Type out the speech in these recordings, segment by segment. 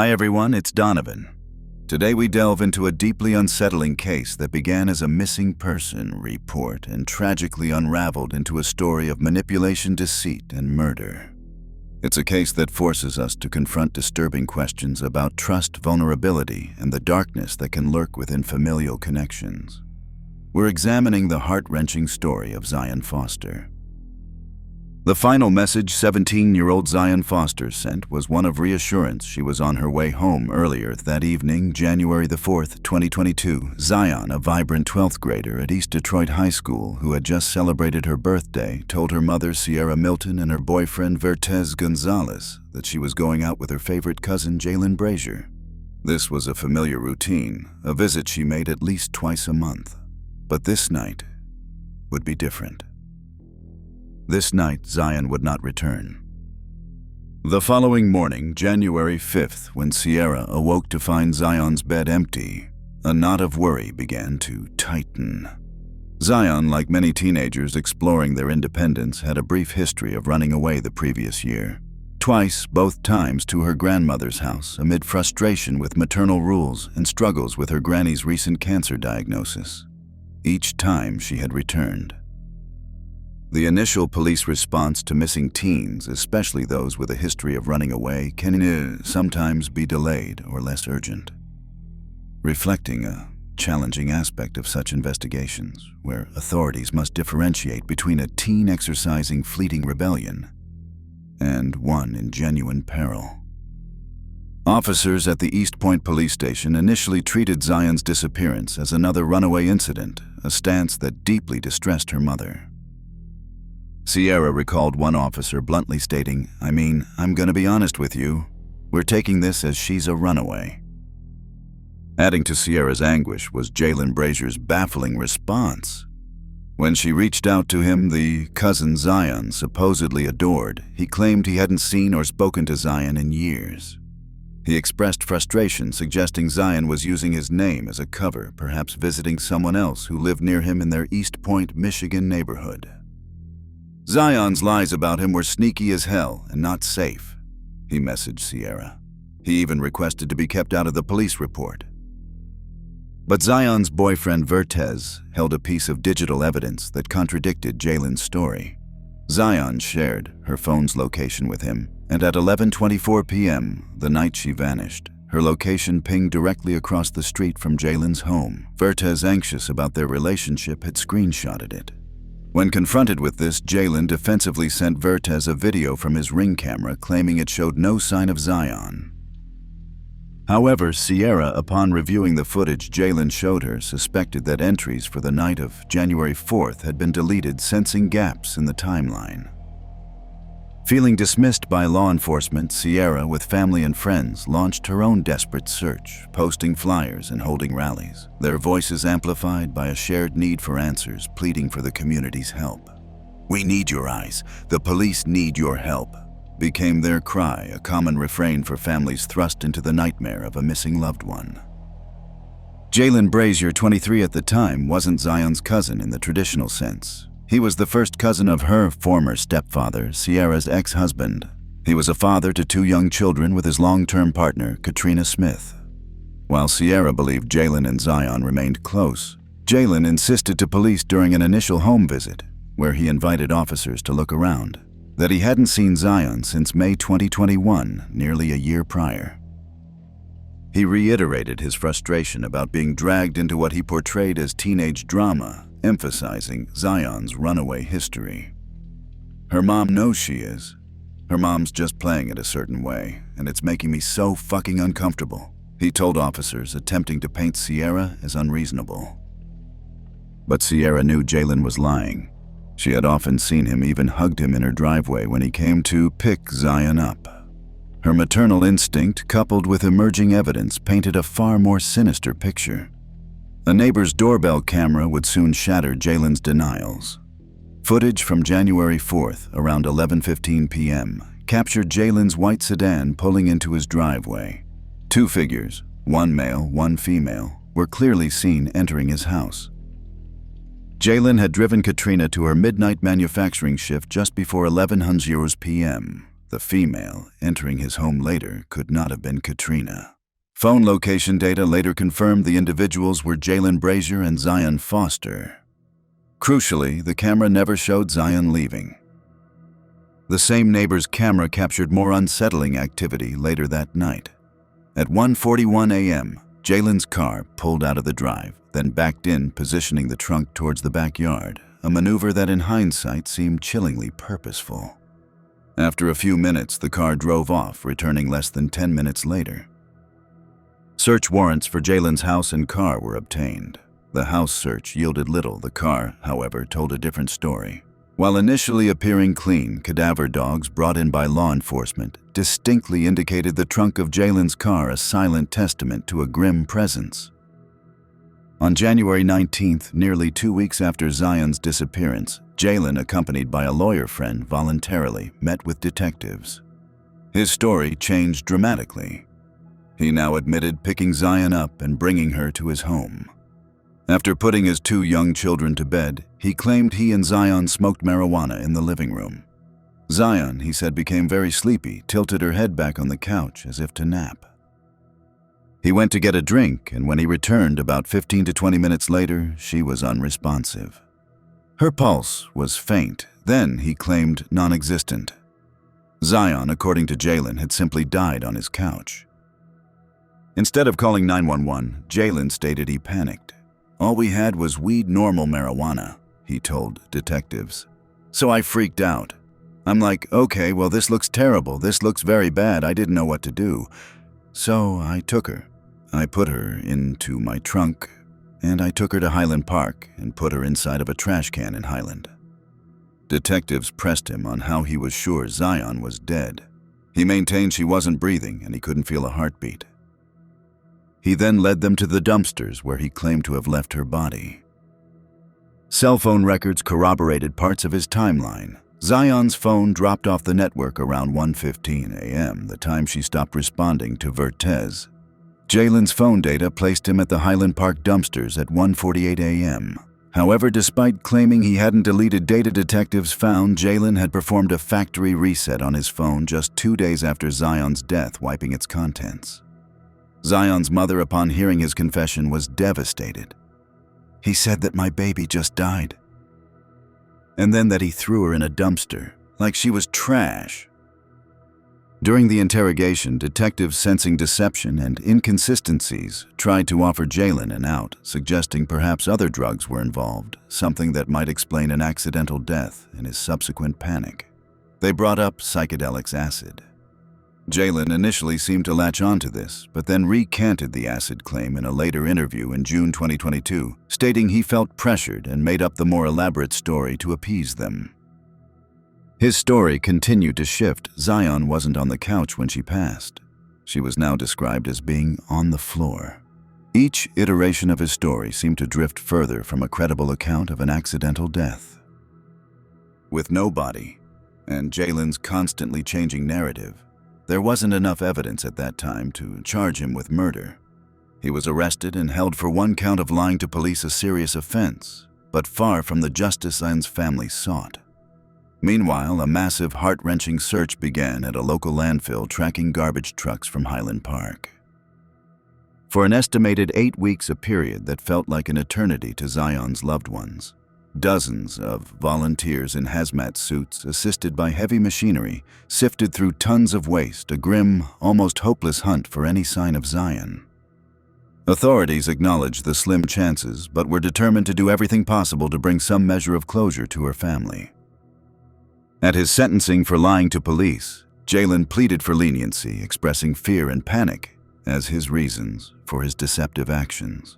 Hi everyone, it's Donovan. Today we delve into a deeply unsettling case that began as a missing person report and tragically unraveled into a story of manipulation, deceit, and murder. It's a case that forces us to confront disturbing questions about trust, vulnerability, and the darkness that can lurk within familial connections. We're examining the heart-wrenching story of Zion Foster. The final message 17-year-old Zion Foster sent was one of reassurance. She was on her way home earlier that evening, January the 4th, 2022. Zion, a vibrant 12th grader at East Detroit High School who had just celebrated her birthday, told her mother, Sierra Milton, and her boyfriend, Vertez Gonzalez, that she was going out with her favorite cousin, Jalen Brazier. This was a familiar routine, a visit she made at least twice a month. But this night would be different. This night, Zion would not return. The following morning, January 5th, when Sierra awoke to find Zion's bed empty, a knot of worry began to tighten. Zion, like many teenagers exploring their independence, had a brief history of running away the previous year. Twice, both times to her grandmother's house, amid frustration with maternal rules and struggles with her granny's recent cancer diagnosis. Each time she had returned. The initial police response to missing teens, especially those with a history of running away, can sometimes be delayed or less urgent, reflecting a challenging aspect of such investigations, where authorities must differentiate between a teen exercising fleeting rebellion and one in genuine peril. Officers at the East Point police station initially treated Zion's disappearance as another runaway incident, a stance that deeply distressed her mother. Sierra recalled one officer bluntly stating, I'm gonna be honest with you, we're taking this as she's a runaway. Adding to Sierra's anguish was Jalen Brazier's baffling response. When she reached out to him, the cousin Zion supposedly adored, he claimed he hadn't seen or spoken to Zion in years. He expressed frustration, suggesting Zion was using his name as a cover, perhaps visiting someone else who lived near him in their East Point, Michigan neighborhood. Zion's lies about him were sneaky as hell and not safe, he messaged Sierra. He even requested to be kept out of the police report. But Zion's boyfriend Vertez held a piece of digital evidence that contradicted Jalen's story. Zion shared her phone's location with him, and at 11:24 p.m., the night she vanished, her location pinged directly across the street from Jalen's home. Vertez, anxious about their relationship, had screenshotted it. When confronted with this, Jalen defensively sent Vertez a video from his Ring camera claiming it showed no sign of Zion. However, Sierra, upon reviewing the footage Jalen showed her, suspected that entries for the night of January 4th had been deleted, sensing gaps in the timeline. Feeling dismissed by law enforcement, Sierra, with family and friends, launched her own desperate search, posting flyers and holding rallies, their voices amplified by a shared need for answers, pleading for the community's help. "We need your eyes. The police need your help," became their cry, a common refrain for families thrust into the nightmare of a missing loved one. Jalen Brazier, 23 at the time, wasn't Zion's cousin in the traditional sense. He was the first cousin of her former stepfather, Sierra's ex-husband. He was a father to 2 young children with his long-term partner, Katrina Smith. While Sierra believed Jalen and Zion remained close, Jalen insisted to police during an initial home visit, where he invited officers to look around, that he hadn't seen Zion since May 2021, nearly a year prior. He reiterated his frustration about being dragged into what he portrayed as teenage drama, emphasizing Zion's runaway history. "Her mom knows she is. Her mom's just playing it a certain way, and it's making me so fucking uncomfortable," he told officers, attempting to paint Sierra as unreasonable. But Sierra knew Jalen was lying. She had often seen him, even hugged him in her driveway when he came to pick Zion up. Her maternal instinct, coupled with emerging evidence, painted a far more sinister picture. A neighbor's doorbell camera would soon shatter Jalen's denials. Footage from January 4th, around 11:15 p.m., captured Jalen's white sedan pulling into his driveway. 2 figures, one male, one female, were clearly seen entering his house. Jalen had driven Katrina to her midnight manufacturing shift just before 11:00 p.m. The female entering his home later could not have been Katrina. Phone location data later confirmed the individuals were Jalen Brazier and Zion Foster. Crucially, the camera never showed Zion leaving. The same neighbor's camera captured more unsettling activity later that night. At 1:41 a.m., Jalen's car pulled out of the drive, then backed in, positioning the trunk towards the backyard, a maneuver that in hindsight seemed chillingly purposeful. After a few minutes, the car drove off, returning less than 10 minutes later. Search warrants for Jalen's house and car were obtained. The house search yielded little. The car, however, told a different story. While initially appearing clean, cadaver dogs brought in by law enforcement distinctly indicated the trunk of Jalen's car a silent testament to a grim presence. On January 19th, nearly 2 weeks after Zion's disappearance, Jalen, accompanied by a lawyer friend, voluntarily met with detectives. His story changed dramatically. He now admitted picking Zion up and bringing her to his home. After putting his 2 young children to bed, he claimed he and Zion smoked marijuana in the living room. Zion, he said, became very sleepy, tilted her head back on the couch as if to nap. He went to get a drink, and when he returned about 15 to 20 minutes later, she was unresponsive. Her pulse was faint, then he claimed non-existent. Zion, according to Jalen, had simply died on his couch. Instead of calling 911, Jalen stated he panicked. "All we had was weed normal marijuana," he told detectives. "So I freaked out. I'm like, okay, well this looks terrible, this looks very bad, I didn't know what to do. So I took her. I put her into my trunk, and I took her to Highland Park and put her inside of a trash can in Highland." Detectives pressed him on how he was sure Zion was dead. He maintained she wasn't breathing and he couldn't feel a heartbeat. He then led them to the dumpsters where he claimed to have left her body. Cell phone records corroborated parts of his timeline. Zion's phone dropped off the network around 1:15 a.m., the time she stopped responding to Vertez. Jalen's phone data placed him at the Highland Park dumpsters at 1:48 a.m. However, despite claiming he hadn't deleted data, detectives found Jalen had performed a factory reset on his phone just 2 days after Zion's death, wiping its contents. Zion's mother, upon hearing his confession, was devastated. "He said that my baby just died. And then that he threw her in a dumpster, like she was trash." During the interrogation, detectives, sensing deception and inconsistencies, tried to offer Jalen an out, suggesting perhaps other drugs were involved, something that might explain an accidental death and his subsequent panic. They brought up psychedelics acid. Jalen initially seemed to latch onto this, but then recanted the acid claim in a later interview in June 2022, stating he felt pressured and made up the more elaborate story to appease them. His story continued to shift. Zion wasn't on the couch when she passed. She was now described as being on the floor. Each iteration of his story seemed to drift further from a credible account of an accidental death. With no body, and Jalen's constantly changing narrative, there wasn't enough evidence at that time to charge him with murder. He was arrested and held for 1 count of lying to police, a serious offense, but far from the justice Zion's family sought. Meanwhile, a massive, heart-wrenching search began at a local landfill, tracking garbage trucks from Highland Park. For an estimated 8 weeks, a period that felt like an eternity to Zion's loved ones, dozens of volunteers in hazmat suits, assisted by heavy machinery, sifted through tons of waste, a grim, almost hopeless hunt for any sign of Zion. Authorities acknowledged the slim chances, but were determined to do everything possible to bring some measure of closure to her family. At his sentencing for lying to police, Jalen pleaded for leniency, expressing fear and panic as his reasons for his deceptive actions.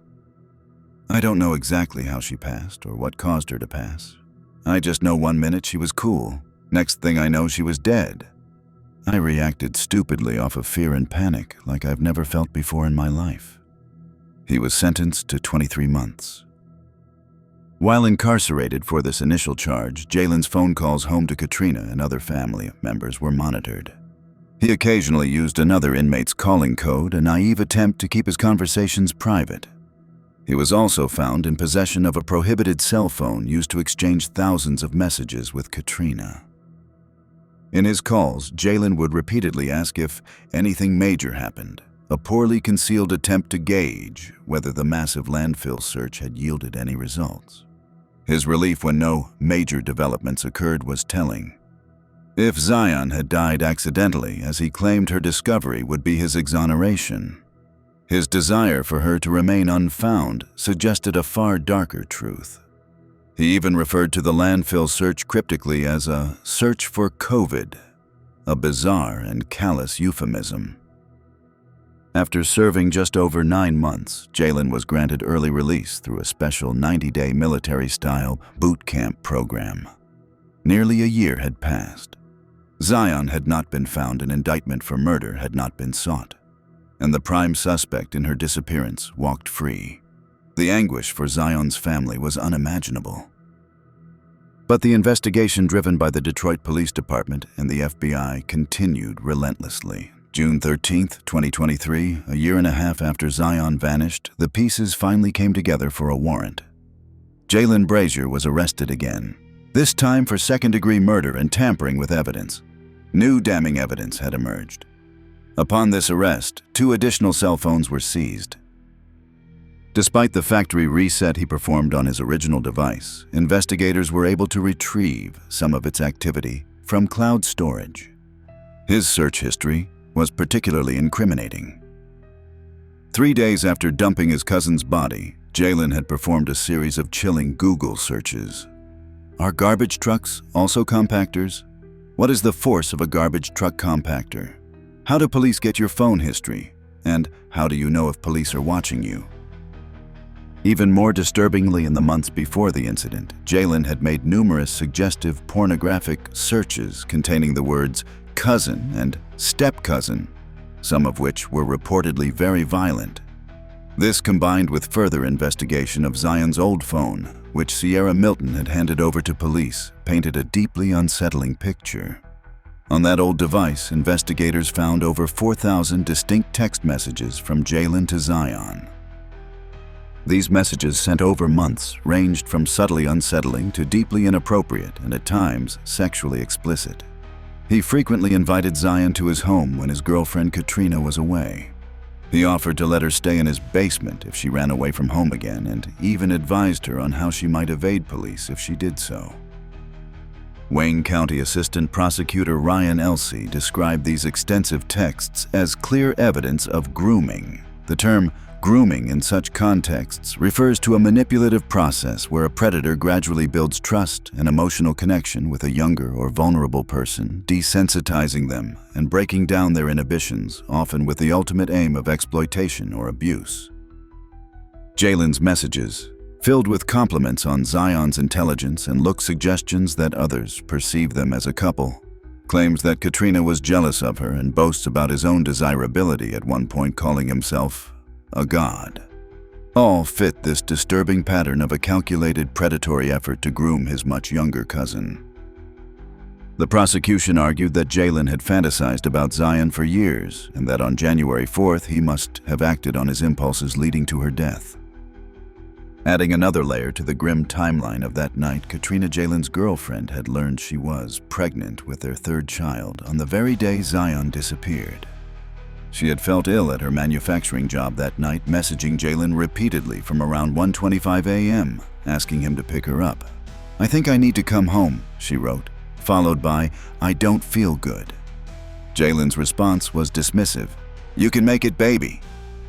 "I don't know exactly how she passed or what caused her to pass. I just know 1 minute she was cool. Next thing I know, she was dead. I reacted stupidly off of fear and panic like I've never felt before in my life." He was sentenced to 23 months. While incarcerated for this initial charge, Jalen's phone calls home to Katrina and other family members were monitored. He occasionally used another inmate's calling code, a naive attempt to keep his conversations private. He was also found in possession of a prohibited cell phone used to exchange thousands of messages with Katrina. In his calls, Jalen would repeatedly ask if anything major happened, a poorly concealed attempt to gauge whether the massive landfill search had yielded any results. His relief when no major developments occurred was telling. If Zion had died accidentally, as he claimed, her discovery would be his exoneration. His desire for her to remain unfound suggested a far darker truth. He even referred to the landfill search cryptically as a search for COVID, a bizarre and callous euphemism. After serving just over 9 months, Jalen was granted early release through a special 90-day military-style boot camp program. Nearly a year had passed. Zion had not been found, an indictment for murder had not been sought, and the prime suspect in her disappearance walked free. The anguish for Zion's family was unimaginable. But the investigation driven by the Detroit Police Department and the FBI continued relentlessly. June 13, 2023, a year and a half after Zion vanished, the pieces finally came together for a warrant. Jalen Brazier was arrested again, this time for second-degree murder and tampering with evidence. New damning evidence had emerged. Upon this arrest, 2 additional cell phones were seized. Despite the factory reset he performed on his original device, investigators were able to retrieve some of its activity from cloud storage. His search history was particularly incriminating. 3 days after dumping his cousin's body, Jalen had performed a series of chilling Google searches. Are garbage trucks also compactors? What is the force of a garbage truck compactor? How do police get your phone history? And how do you know if police are watching you? Even more disturbingly, in the months before the incident, Jalen had made numerous suggestive pornographic searches containing the words cousin and step-cousin, some of which were reportedly very violent. This, combined with further investigation of Zion's old phone, which Sierra Milton had handed over to police, painted a deeply unsettling picture. On that old device, investigators found over 4,000 distinct text messages from Jalen to Zion. These messages, sent over months, ranged from subtly unsettling to deeply inappropriate and at times sexually explicit. He frequently invited Zion to his home when his girlfriend Katrina was away. He offered to let her stay in his basement if she ran away from home again, and even advised her on how she might evade police if she did so. Wayne County Assistant Prosecutor Ryan Elsey described these extensive texts as clear evidence of grooming. The term grooming in such contexts refers to a manipulative process where a predator gradually builds trust and emotional connection with a younger or vulnerable person, desensitizing them and breaking down their inhibitions, often with the ultimate aim of exploitation or abuse. Jalen's messages, filled with compliments on Zion's intelligence and look suggestions that others perceive them as a couple, claims that Katrina was jealous of her and boasts about his own desirability, at one point calling himself a god. All fit this disturbing pattern of a calculated predatory effort to groom his much younger cousin. The prosecution argued that Jalen had fantasized about Zion for years and that on January 4th he must have acted on his impulses, leading to her death. Adding another layer to the grim timeline of that night, Katrina, Jalen's girlfriend, had learned she was pregnant with their 3rd child on the very day Zion disappeared. She had felt ill at her manufacturing job that night, messaging Jalen repeatedly from around 1:25 a.m., asking him to pick her up. "I think I need to come home," she wrote, followed by, "I don't feel good." Jalen's response was dismissive. "You can make it, baby."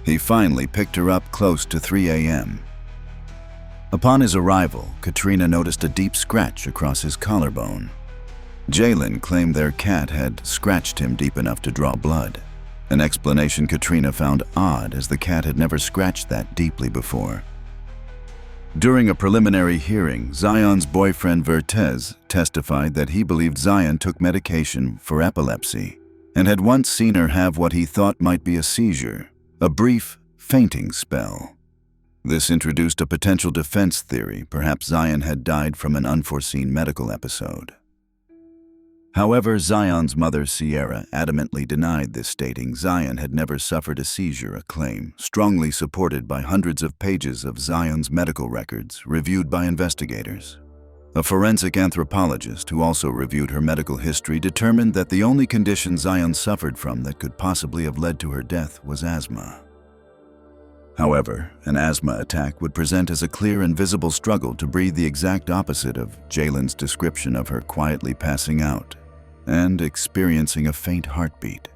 He finally picked her up close to 3 a.m. Upon his arrival, Katrina noticed a deep scratch across his collarbone. Jalen claimed their cat had scratched him deep enough to draw blood, an explanation Katrina found odd, as the cat had never scratched that deeply before. During a preliminary hearing, Zion's boyfriend Vertez testified that he believed Zion took medication for epilepsy and had once seen her have what he thought might be a seizure, a brief fainting spell. This introduced a potential defense theory: perhaps Zion had died from an unforeseen medical episode. However, Zion's mother, Sierra, adamantly denied this, stating Zion had never suffered a seizure, a claim strongly supported by hundreds of pages of Zion's medical records reviewed by investigators. A forensic anthropologist who also reviewed her medical history determined that the only condition Zion suffered from that could possibly have led to her death was asthma. However, an asthma attack would present as a clear and visible struggle to breathe, the exact opposite of Jalen's description of her quietly passing out and experiencing a faint heartbeat.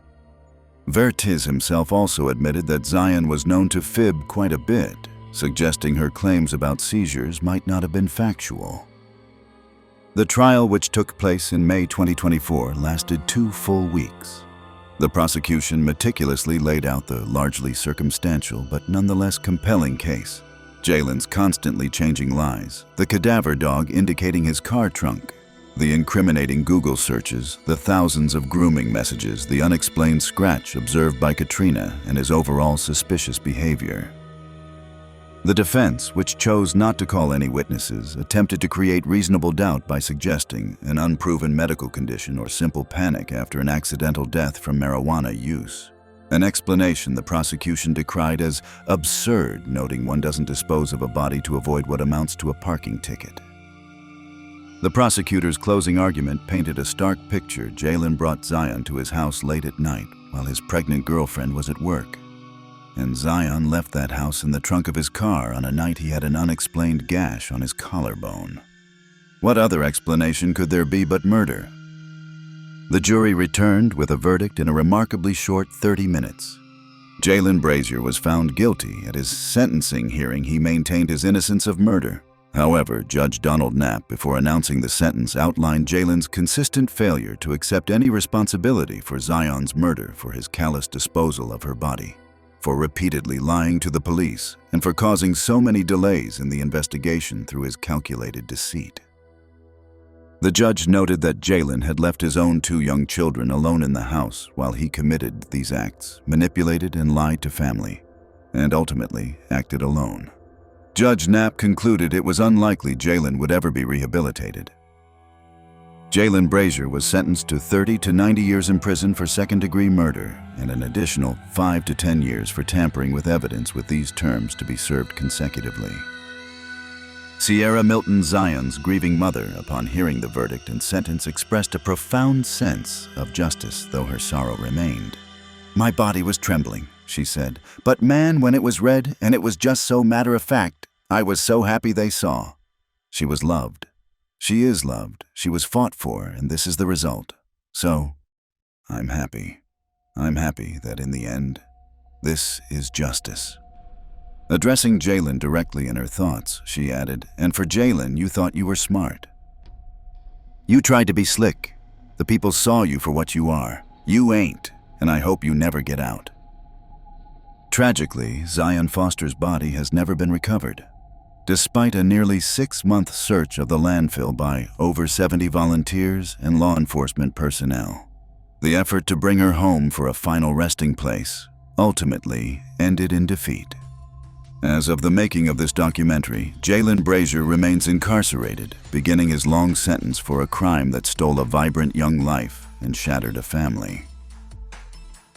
Vertiz himself also admitted that Zion was known to fib quite a bit, suggesting her claims about seizures might not have been factual. The trial, which took place in May 2024, lasted 2 full weeks. The prosecution meticulously laid out the largely circumstantial but nonetheless compelling case: Jalen's constantly changing lies, the cadaver dog indicating his car trunk, the incriminating Google searches, the thousands of grooming messages, the unexplained scratch observed by Katrina, and his overall suspicious behavior. The defense, which chose not to call any witnesses, attempted to create reasonable doubt by suggesting an unproven medical condition or simple panic after an accidental death from marijuana use. An explanation the prosecution decried as absurd, noting one doesn't dispose of a body to avoid what amounts to a parking ticket. The prosecutor's closing argument painted a stark picture. Jalen brought Zion to his house late at night while his pregnant girlfriend was at work. And Zion left that house in the trunk of his car on a night he had an unexplained gash on his collarbone. What other explanation could there be but murder? The jury returned with a verdict in a remarkably short 30 minutes. Jalen Brazier was found guilty. At his sentencing hearing, he maintained his innocence of murder. However, Judge Donald Knapp, before announcing the sentence, outlined Jalen's consistent failure to accept any responsibility for Zion's murder, for his callous disposal of her body, for repeatedly lying to the police, and for causing so many delays in the investigation through his calculated deceit. The judge noted that Jalen had left his own 2 young children alone in the house while he committed these acts, manipulated and lied to family, and ultimately acted alone. Judge Knapp concluded it was unlikely Jalen would ever be rehabilitated. Jalen Brazier was sentenced to 30 to 90 years in prison for second-degree murder and an additional 5 to 10 years for tampering with evidence, with these terms to be served consecutively. Sierra Milton, Zion's grieving mother, upon hearing the verdict and sentence, expressed a profound sense of justice, though her sorrow remained. "My body was trembling," she said, "but man, when it was read, and it was just so matter-of-fact, I was so happy they saw. She was loved. She is loved. She was fought for, and this is the result. So, I'm happy. I'm happy that in the end, this is justice." Addressing Jalen directly in her thoughts, she added, "And for Jalen, you thought you were smart. You tried to be slick. The people saw you for what you are. You ain't, and I hope you never get out." Tragically, Zion Foster's body has never been recovered. Despite a nearly 6-month search of the landfill by over 70 volunteers and law enforcement personnel, the effort to bring her home for a final resting place ultimately ended in defeat. As of the making of this documentary, Jalen Brazier remains incarcerated, beginning his long sentence for a crime that stole a vibrant young life and shattered a family.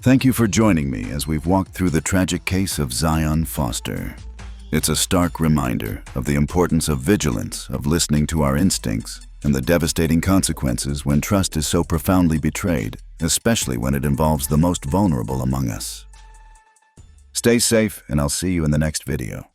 Thank you for joining me as we've walked through the tragic case of Zion Foster. It's a stark reminder of the importance of vigilance, of listening to our instincts, and the devastating consequences when trust is so profoundly betrayed, especially when it involves the most vulnerable among us. Stay safe, and I'll see you in the next video.